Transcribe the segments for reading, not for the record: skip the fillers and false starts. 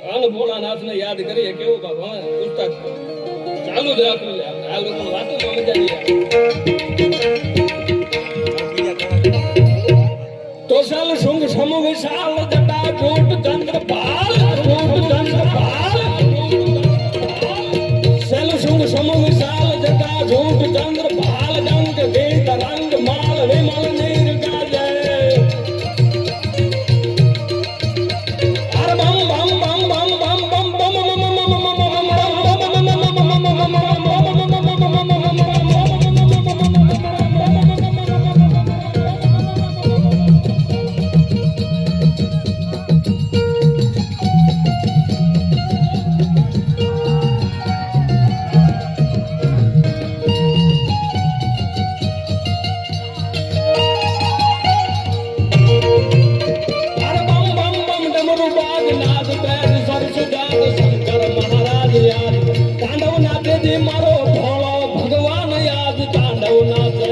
આને ભોળાનાથ ને યાદ કરીએ કેવું બાબા ઉસ્તાદ ચાલુ જ રાખવું લે આ લોકો વાતો મજા નહીં તો સાલ સુંગ સમ વિશાલ જટા જોટ ચંદ્ર પાલ સેલ સુંગ સમ વિશાલ જટા જોટ ચંદ્ર પાલ ડંક ગીત રંગ માલ વિમલ નીર ગાજે અરે બમ બમ બમ બમ બમ બમ મારો ભોળો ભગવાન યાદ તાંડવ નાચે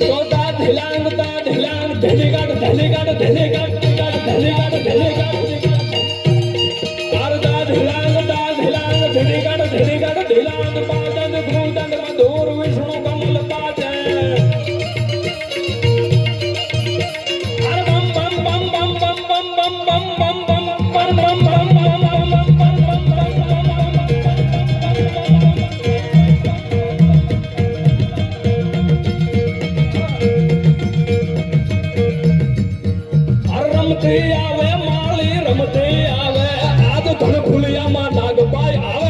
તો તા ઢીલાંગ ધલીગાડ ધલીગાડ ધલીગાડ ધલીગાડ ધલીગાડ ધીરીગઢ ધીરીગઢ ધીલાંગ પાદન ભૂદન મધુર વિષ્ણુ કમલ પાજે અરે બમ બમ બમ બમ બમ બમ બમ બમ બમ બમ બમ બમ રમતી આવે માળી રમતી આવે આજ ધન ફૂલિયામાં નાગબાઈ આવે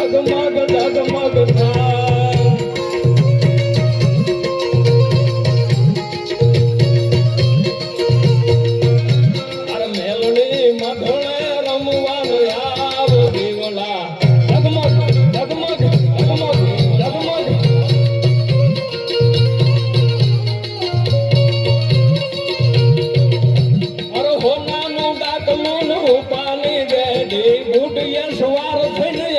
જગમગ જગમગ થાય અરે મેલડી મધોળે રમવાનું આવ દીવલા જગમગ જગમગ જગમગ જગમગ અરે હોનાનું ડાકલું રૂપાની બેડી બુટિયા સવાર થઈને